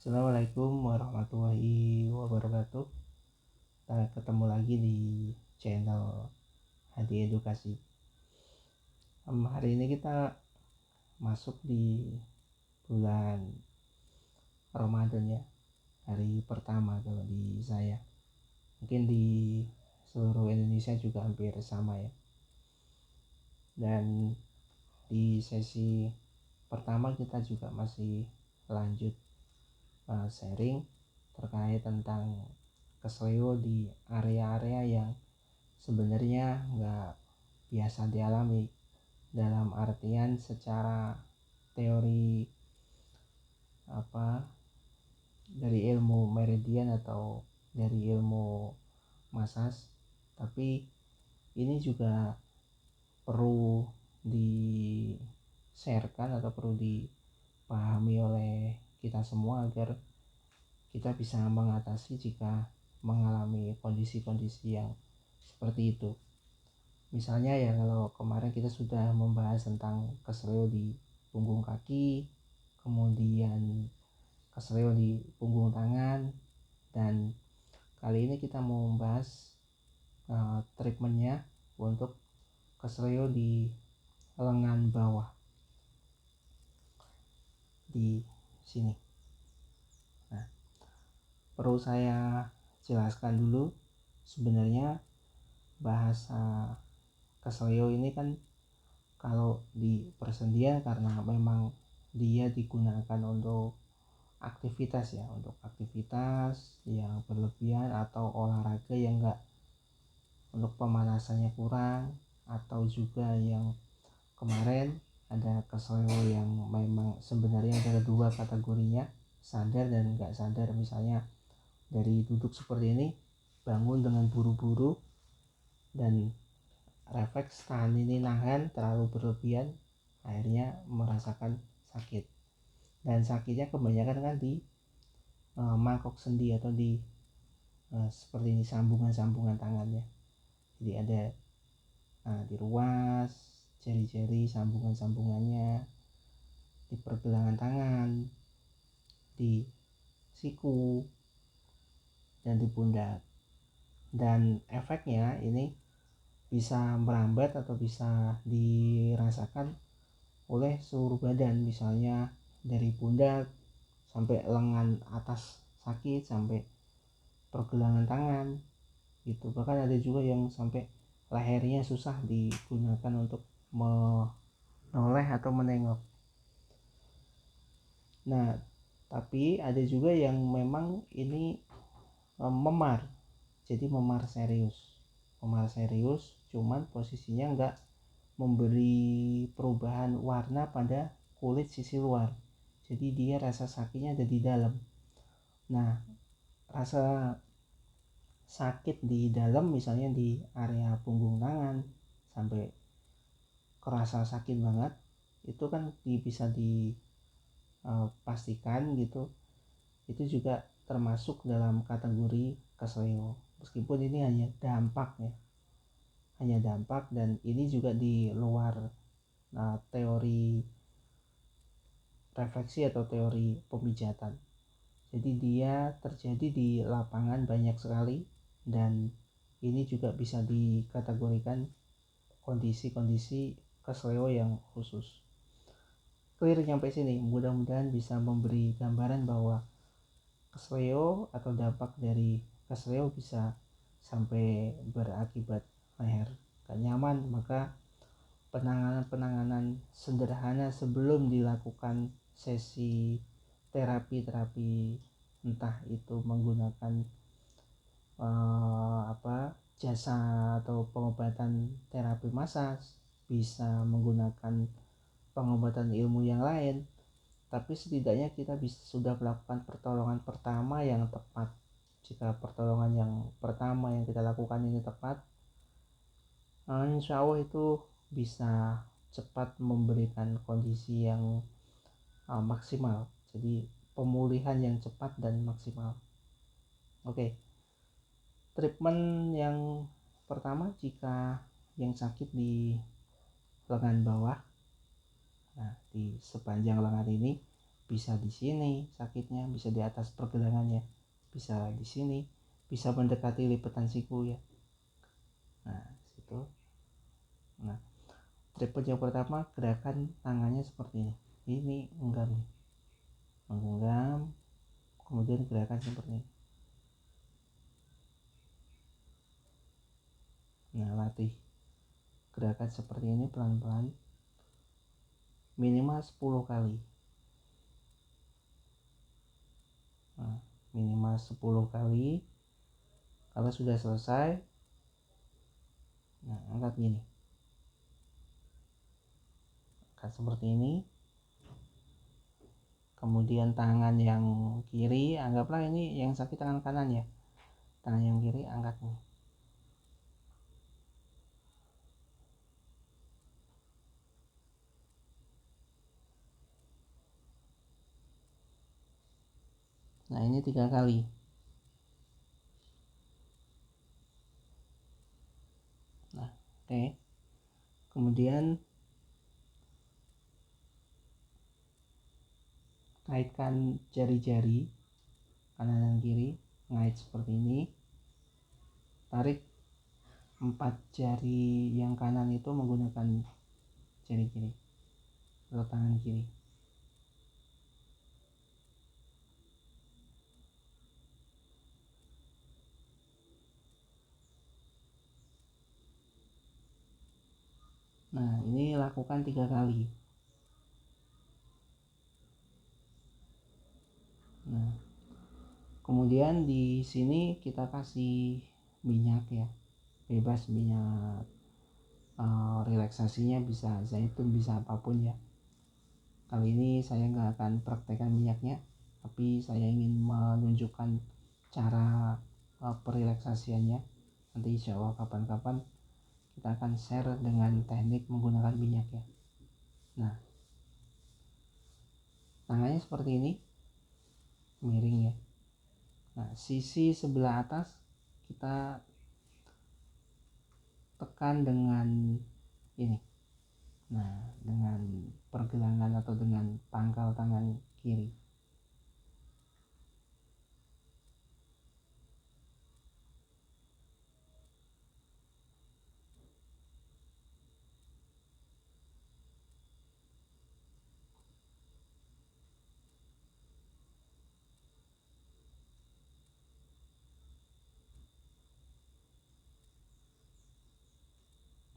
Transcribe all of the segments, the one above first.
Assalamualaikum warahmatullahi wabarakatuh. Kita ketemu lagi di channel Hadi Edukasi. Hari ini kita masuk di bulan Ramadan ya. Hari pertama kalau di saya. Mungkin di seluruh Indonesia juga hampir sama ya. Dan di sesi pertama kita juga masih lanjut sharing terkait tentang kesleo di area-area yang sebenarnya nggak biasa dialami, dalam artian secara teori dari ilmu meridian atau dari ilmu massas, tapi ini juga perlu di-sharekan atau perlu dipahami oleh kita semua agar kita bisa mengatasi jika mengalami kondisi-kondisi yang seperti itu. Misalnya ya, kalau kemarin kita sudah membahas tentang kesleo di punggung kaki, kemudian kesleo di punggung tangan, dan kali ini kita mau membahas treatmentnya untuk kesleo di lengan bawah di sini. Nah, perlu saya jelaskan dulu, sebenarnya bahasa kesleo ini kan kalau di persendian karena memang dia digunakan untuk aktivitas ya, untuk aktivitas yang berlebihan atau olahraga yang enggak, untuk pemanasannya kurang, atau juga yang kemarin ada kesleo yang memang sebenarnya ada dua kategorinya, sadar dan enggak sadar. Misalnya dari duduk seperti ini, bangun dengan buru-buru dan refleks tahan ini nahan terlalu berlebihan, akhirnya merasakan sakit. Dan sakitnya kebanyakan kan di mangkok sendi atau di seperti ini sambungan-sambungan tangannya. Jadi ada di ruas jari-jari, sambungan-sambungannya, di pergelangan tangan, di siku, dan di pundak. Dan efeknya ini bisa merambat atau bisa dirasakan oleh seluruh badan, misalnya dari pundak sampai lengan atas sakit, sampai pergelangan tangan gitu. Bahkan ada juga yang sampai lehernya susah digunakan untuk menoleh atau menengok. Nah, tapi ada juga yang memang ini memar, jadi memar serius, cuman posisinya enggak memberi perubahan warna pada kulit sisi luar, jadi dia rasa sakitnya ada di dalam. Nah, rasa sakit di dalam, misalnya di area punggung tangan sampai kerasa sakit banget, itu kan bisa dipastikan gitu, itu juga termasuk dalam kategori kesleo, meskipun ini hanya dampak ya, dan ini juga di luar teori refleksi atau teori pemijatan. Jadi dia terjadi di lapangan banyak sekali, dan ini juga bisa dikategorikan kondisi-kondisi kesleo yang khusus. Clear sampai sini? Mudah-mudahan bisa memberi gambaran bahwa kesleo atau dampak dari kesleo bisa sampai berakibat leher gak nyaman. Maka penanganan sederhana sebelum dilakukan sesi terapi, entah itu menggunakan jasa atau pengobatan terapi massas, bisa menggunakan pengobatan ilmu yang lain, tapi setidaknya kita sudah melakukan pertolongan pertama yang tepat. Jika pertolongan yang pertama yang kita lakukan ini tepat, insya Allah itu bisa cepat memberikan kondisi yang maksimal, jadi pemulihan yang cepat dan maksimal. Oke. Treatment yang pertama, jika yang sakit di lengan bawah, nah di sepanjang lengan ini bisa di sini sakitnya, bisa di atas pergelangannya, bisa di sini, bisa mendekati lipatan siku ya. Nah situ. Nah tripod yang pertama, gerakan tangannya seperti ini menggenggam nih, menggenggam, kemudian gerakan seperti ini. Nah latih gerakan seperti ini pelan-pelan minimal 10 kali. Nah, minimal 10 kali. Kalau sudah selesai, nah angkat gini, angkat seperti ini. Kemudian tangan yang kiri, anggaplah ini yang sakit tangan kanan ya, tangan yang kiri angkat nih. Nah ini 3 kali. Nah oke. Kemudian kaitkan jari-jari kanan dan kiri, ngait seperti ini. Tarik 4 jari yang kanan itu menggunakan jari kiri atau tangan kiri. Nah ini lakukan 3 kali. Nah kemudian di sini kita kasih minyak ya, bebas minyak, relaksasinya bisa zaitun, bisa apapun ya. Kali ini saya nggak akan praktekkan minyaknya, tapi saya ingin menunjukkan cara perelaksasiannya. Nanti insya Allah kapan-kapan kita akan share dengan teknik menggunakan minyak ya. Nah tangannya seperti ini, miring ya. Nah sisi sebelah atas kita tekan dengan ini. Nah dengan pergelangan atau dengan pangkal tangan kiri.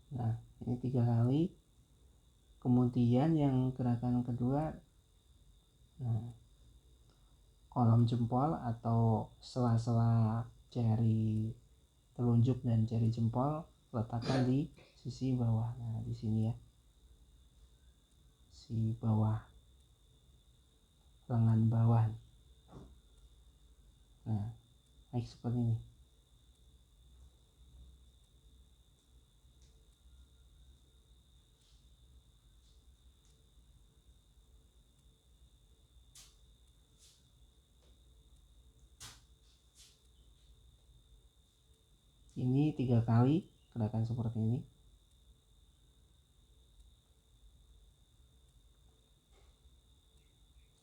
Nah ini 3 kali. Kemudian yang gerakan kedua, nah kolom jempol atau sela-sela jari telunjuk dan jari jempol letakkan di sisi bawah. Nah di sini ya, si bawah, lengan bawah. Nah naik seperti ini. Ini 3 kali gerakan seperti ini.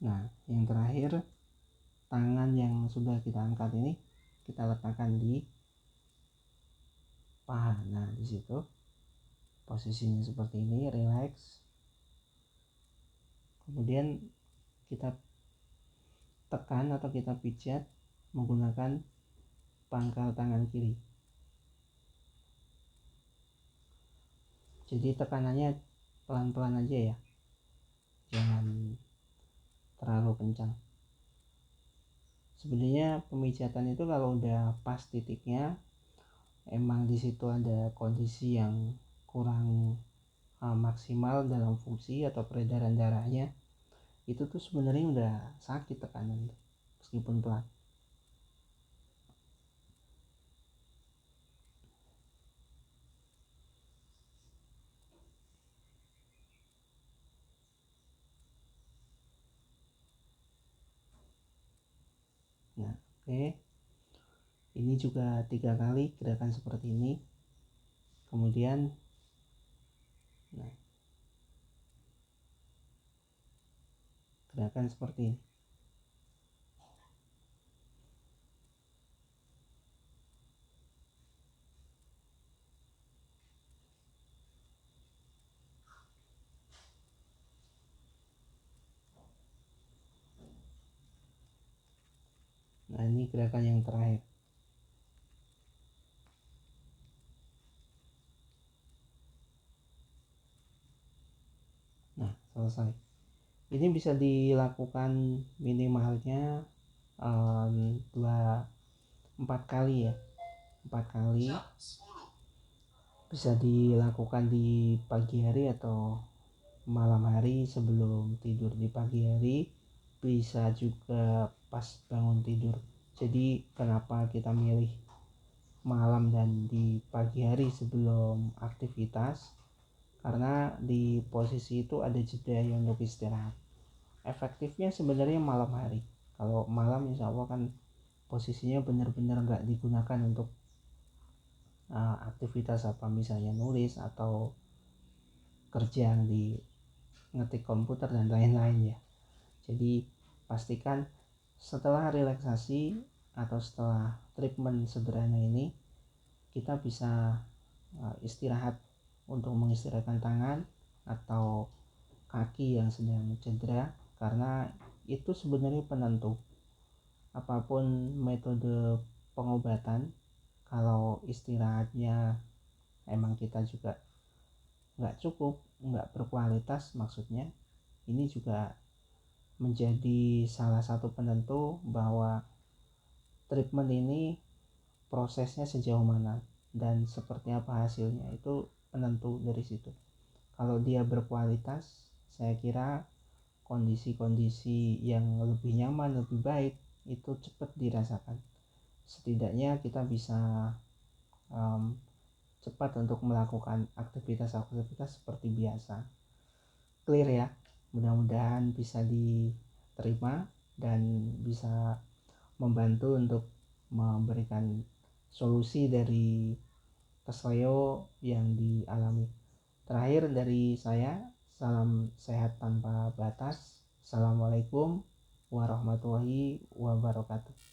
Nah yang terakhir, tangan yang sudah kita angkat ini kita letakkan di paha. Nah di situ posisinya seperti ini, relax. Kemudian kita tekan atau kita pijat menggunakan pangkal tangan kiri. Jadi tekanannya pelan-pelan aja ya, jangan terlalu kencang. Sebenarnya pemijatan itu kalau udah pas titiknya, emang di situ ada kondisi yang kurang maksimal dalam fungsi atau peredaran darahnya, itu tuh sebenarnya udah sakit tekanan meskipun pelan. Nah oke, ini juga 3 kali gerakan seperti ini. Kemudian nah gerakan seperti ini. Nah, ini gerakan yang terakhir. Nah, selesai. Ini bisa dilakukan minimalnya 4 kali ya. 4 kali. Bisa dilakukan di pagi hari atau malam hari sebelum tidur. Di pagi hari bisa juga pas bangun tidur. Jadi kenapa kita milih malam dan di pagi hari sebelum aktivitas? Karena di posisi itu ada jeda yang untuk istirahat. Efektifnya sebenarnya malam hari. Kalau malam insya Allah kan posisinya benar-benar nggak digunakan untuk aktivitas apa misalnya nulis atau kerja di ngetik komputer dan lain-lain ya. Jadi pastikan setelah relaksasi atau setelah treatment sederhana ini kita bisa istirahat untuk mengistirahatkan tangan atau kaki yang sedang cedera, karena itu sebenarnya penentu apapun metode pengobatan. Kalau istirahatnya emang kita juga nggak cukup, nggak berkualitas maksudnya, ini juga menjadi salah satu penentu bahwa treatment ini prosesnya sejauh mana dan seperti apa hasilnya, itu penentu dari situ. Kalau dia berkualitas, saya kira kondisi-kondisi yang lebih nyaman, lebih baik itu cepat dirasakan. Setidaknya kita bisa cepat untuk melakukan aktivitas-aktivitas seperti biasa. Clear ya? Mudah-mudahan bisa diterima dan bisa membantu untuk memberikan solusi dari kesleo yang dialami. Terakhir dari saya, salam sehat tanpa batas. Assalamualaikum warahmatullahi wabarakatuh.